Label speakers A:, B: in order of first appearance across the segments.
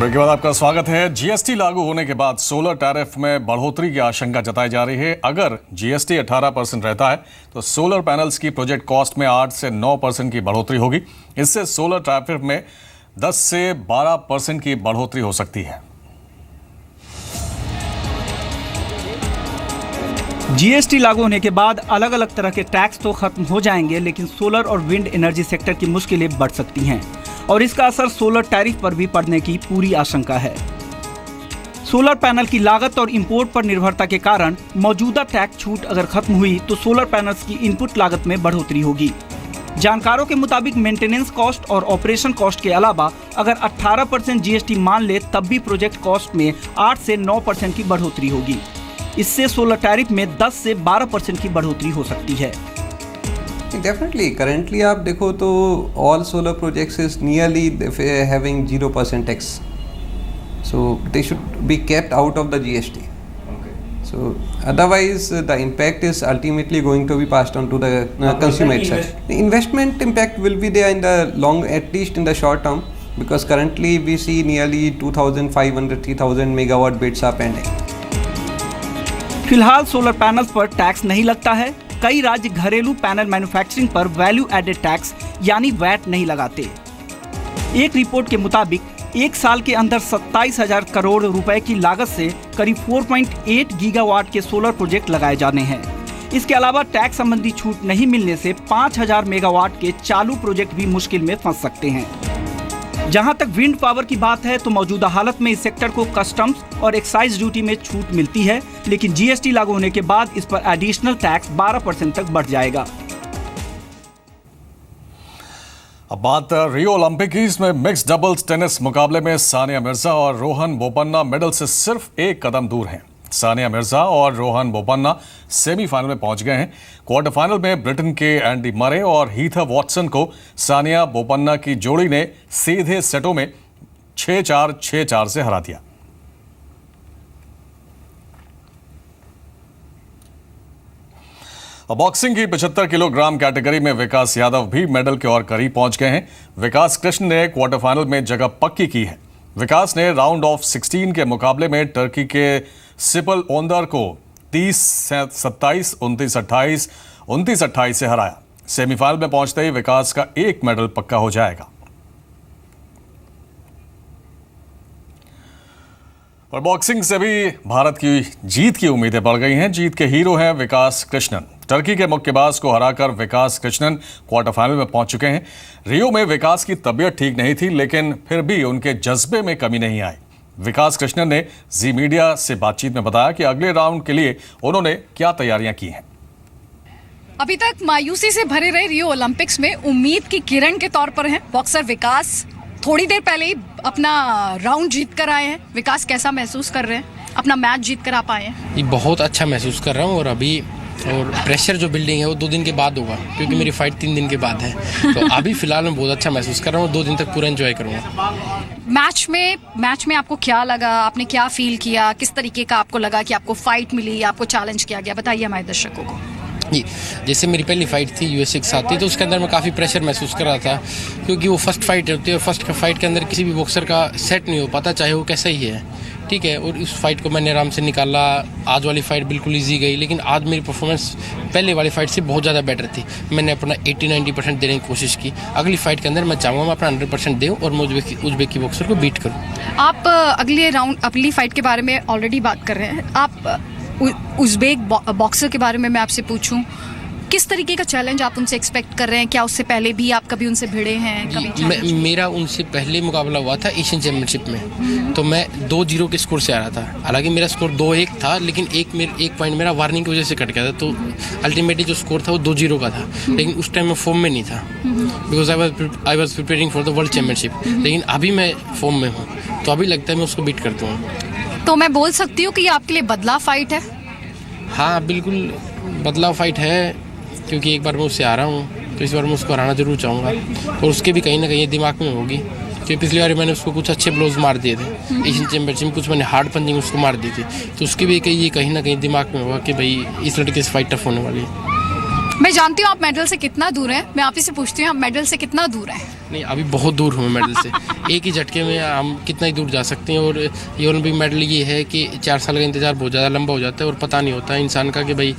A: Break के बाद आपका स्वागत है। जीएसटी लागू होने के बाद सोलर टैरिफ में बढ़ोतरी की आशंका जताई जा रही है। अगर जीएसटी 18% रहता है तो सोलर पैनल्स की प्रोजेक्ट कॉस्ट में 8 से 9% की बढ़ोतरी होगी। इससे सोलर टैरिफ में 10 से 12% की बढ़ोतरी हो सकती है।
B: जीएसटी लागू होने के बाद अलग अलग तरह के टैक्स तो खत्म हो जाएंगे, लेकिन सोलर और विंड एनर्जी सेक्टर की मुश्किलें बढ़ सकती हैं और इसका असर सोलर टैरिफ पर भी पड़ने की पूरी आशंका है। सोलर पैनल की लागत और इंपोर्ट पर निर्भरता के कारण मौजूदा टैक्स छूट अगर खत्म हुई तो सोलर पैनल्स की इनपुट लागत में बढ़ोतरी होगी। जानकारों के मुताबिक मेंटेनेंस कॉस्ट और ऑपरेशन कॉस्ट के अलावा अगर 18% जीएसटी मान ले तब भी प्रोजेक्ट कॉस्ट में 8 से 9% की बढ़ोतरी होगी। इससे सोलर टैरिफ में 10 से 12% की बढ़ोतरी हो सकती है।
C: डेफिनेटली करेंटली आप देखो तो all solar projects is nearly having 0% tax, so they should be kept out of the GST. So otherwise the impact is ultimately going to be passed on to the consumer itself. The investment impact will be there in the long, at least in the short term, because currently we see nearly 2,500-3,000 megawatt bids are pending.
B: फिलहाल solar panels पर tax नहीं लगता है। कई राज्य घरेलू panel manufacturing पर value added tax यानी वैट नहीं लगाते। एक रिपोर्ट के मुताबिक एक साल के अंदर 27,000 करोड़ रुपए की लागत से करीब 4.8 गीगावाट के सोलर प्रोजेक्ट लगाए जाने हैं। इसके अलावा टैक्स संबंधी छूट नहीं मिलने से 5,000 मेगावाट के चालू प्रोजेक्ट भी मुश्किल में फंस सकते हैं। जहां तक विंड पावर की बात है तो मौजूदा हालत में इस सेक्टर को कस्टम्स और एक्साइज ड्यूटी में छूट मिलती है, लेकिन जीएसटी लागू होने के बाद इस पर एडिशनल टैक्स 12% तक बढ़ जाएगा।
A: अब बात रियो ओलंपिक्स में मिक्स डबल्स टेनिस मुकाबले में सानिया मिर्जा और रोहन बोपन्ना मेडल से सिर्फ एक कदम दूर हैं। सानिया मिर्जा और रोहन बोपन्ना सेमीफाइनल में पहुंच गए हैं। क्वार्टर फाइनल में ब्रिटेन के एंडी मरे और हीथा वॉटसन को सानिया बोपन्ना की जोड़ी ने सीधे सेटों में 6-4, 6-4 से हरा दिया। बॉक्सिंग की 75 किलोग्राम कैटेगरी में विकास यादव भी मेडल के और करीब पहुंच गए हैं। विकास कृष्ण ने क्वार्टर फाइनल में जगह पक्की की है। विकास ने राउंड ऑफ 16 के मुकाबले में टर्की के सिपल ओंदर को 30-27, 29-28, 29-28 से हराया। सेमीफाइनल में पहुंचते ही विकास का एक मेडल पक्का हो जाएगा। और बॉक्सिंग से भी भारत की जीत की उम्मीदें बढ़ गई हैं। जीत के हीरो हैं विकास कृष्णन। टर्की के मुक्केबाज को हराकर विकास कृष्णन क्वार्टर फाइनल में पहुंच चुके हैं। रियो में विकास की तबीयत ठीक नहीं थी, लेकिन फिर भी उनके जज्बे में कमी नहीं आई। विकास कृष्णन ने जी मीडिया से बातचीत में बताया कि अगले राउंड के लिए उन्होंने क्या तैयारियां की हैं।
D: अभी तक मायूसी से भरे रहे रियो ओलंपिक्स में उम्मीद की किरण के तौर पर हैं बॉक्सर विकास। थोड़ी देर पहले ही अपना राउंड जीत कर आए हैं। विकास, कैसा महसूस कर रहे हैं? अपना मैच जीत कर आप आए हैं।
E: ये बहुत अच्छा महसूस कर रहा हूँ और प्रेशर जो बिल्डिंग है वो 2 दिन के बाद होगा, क्योंकि मेरी फाइट 3 दिन के बाद है। तो अभी फिलहाल मैं बहुत अच्छा महसूस कर रहा हूँ। 2 दिन तक पूरा एंजॉय करूँगा।
D: मैच में आपको क्या लगा? आपने क्या फील किया? किस तरीके का आपको लगा कि आपको फाइट मिली, आपको चैलेंज किया गया? बताइए हमारे दर्शकों को।
E: जैसे मेरी पहली फाइट थी यूएसए के साथ थी, तो उसके अंदर मैं काफ़ी प्रेशर महसूस कर रहा था, क्योंकि वो फर्स्ट फाइट होती है और फर्स्ट फाइट के अंदर किसी भी बॉक्सर का सेट नहीं हो पाता, चाहे वो कैसा ही है, ठीक है। और इस फाइट को मैंने आराम से निकाला। आज वाली फाइट बिल्कुल ईजी गई, लेकिन आज मेरी परफॉर्मेंस पहले वाली फाइट से बहुत ज़्यादा बेटर थी। मैंने अपना 80-90% देने की कोशिश की। अगली फाइट के अंदर मैं चाहूँगा मैं अपना 100% दूँ और मैं उज़्बेकी बॉक्सर को बीट करूँ।
D: आप अगली फाइट के बारे में ऑलरेडी बात कर रहे हैं। आप उज़्बेक बॉक्सर के बारे में मैं आपसे पूछूं, किस तरीके का चैलेंज आप उनसे एक्सपेक्ट कर रहे हैं? क्या उससे पहले भी आप कभी उनसे भिड़े हैं?
E: मेरा उनसे पहले मुकाबला हुआ था एशियन चैम्पियनशिप में, तो मैं 2-0 के स्कोर से आ रहा था। हालांकि मेरा स्कोर 2-1 था, लेकिन एक पॉइंट मेरा वार्निंग की वजह से कट गया था, तो अल्टीमेटली जो स्कोर था वो 2-0 का था। लेकिन उस टाइम मैं फॉर्म में नहीं था, because I was preparing for the world championship. लेकिन अभी मैं फॉर्म में हूँ, तो अभी लगता है मैं उसको बीट करता हूँ।
D: तो मैं बोल सकती हूँ कि ये आपके लिए बदलाव फाइट है?
E: हाँ, बिल्कुल बदलाव फाइट है, क्योंकि एक बार मैं उससे आ रहा हूँ, तो इस बार मैं उसको हराना जरूर चाहूँगा। और उसके भी कहीं ना कहीं दिमाग में होगी, क्योंकि पिछली बार मैंने उसको कुछ अच्छे ब्लोज मार दिए थे एशियन चैम्पियनशिप में, कुछ मैंने हार्ड पंचिंग उसको मार दी थी, तो उसके भी ये कहीं ना कहीं दिमाग में होगा कि भाई इस लड़के से फाइट टफ होने वाली है।
D: मैं जानती हूँ आप मेडल से कितना दूर हैं, मैं आप ही से पूछती हूँ आप मेडल से कितना दूर हैं?
E: नहीं, अभी बहुत दूर हूँ मेडल से। एक ही झटके में हम कितना ही दूर जा सकते हैं। और ये ओलंपिक मेडल ये है कि 4 साल का इंतज़ार बहुत ज़्यादा लंबा हो जाता है और पता नहीं होता इंसान का कि भाई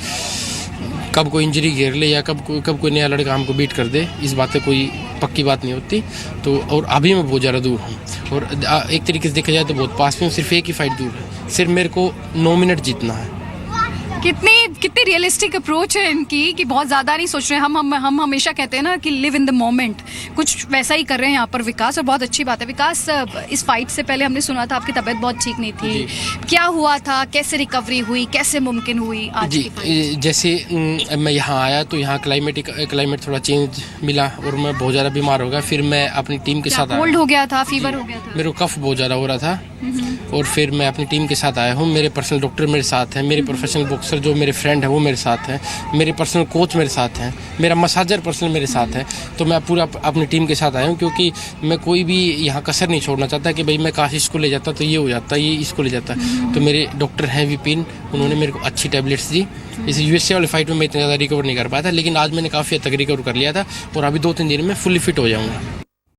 E: कब कोई इंजरी घेर ले या कब कोई नया लड़का हमको बीट कर दे। इस बात पे कोई पक्की बात नहीं होती। तो और अभी मैं बहुत ज़्यादा दूर हूँ और एक तरीके से देखा जाए तो बहुत पास में हूँ। सिर्फ एक ही फाइट दूर है, सिर्फ मेरे को 9 मिनट जीतना है।
D: कितनी रियलिस्टिक अप्रोच है इनकी कि बहुत ज़्यादा नहीं सोच रहे हैं। हम हमेशा कहते हैं ना कि लिव इन द मोमेंट, कुछ वैसा ही कर रहे हैं यहाँ पर विकास, और बहुत अच्छी बात है। विकास, इस फाइट से पहले हमने सुना था आपकी तबीयत बहुत ठीक नहीं थी, क्या हुआ था, कैसे रिकवरी हुई, कैसे मुमकिन हुई आज
E: जी?
D: की फाइट?
E: जैसे मैं यहाँ आया तो यहाँ क्लाइमेट थोड़ा चेंज मिला और मैं बहुत ज़्यादा बीमार हो गया। फिर मैं अपनी टीम के साथ आया।
D: कोल्ड हो गया था, फीवर हो गया था?
E: मेरे को कफ बहुत ज़्यादा हो रहा था और फिर मैं अपनी टीम के साथ आया हूँ। मेरे पर्सनल डॉक्टर मेरे साथ हैं, मेरे प्रोफेशनल बॉक्सर जो मेरे फ्रेंड है वो मेरे साथ हैं, मेरे पर्सनल कोच मेरे साथ हैं, मेरा मसाजर पर्सनल मेरे साथ है। तो मैं पूरा अपनी टीम के साथ आया हूँ क्योंकि मैं कोई भी यहाँ कसर नहीं छोड़ना चाहता कि भाई मैं काश इसको ले जाता तो ये हो जाता, ये इसको ले जाता। तो मेरे डॉक्टर हैं विपिन, उन्होंने मेरे को अच्छी टैबलेट्स दी। इस यूएसए वाली फाइट में मैं इतना ज़्यादा रिकवर नहीं कर पाया था, लेकिन आज मैंने काफ़ी हद तक रिकवर कर लिया था और अभी 2-3 दिन में फुली फिट हो जाऊँगा।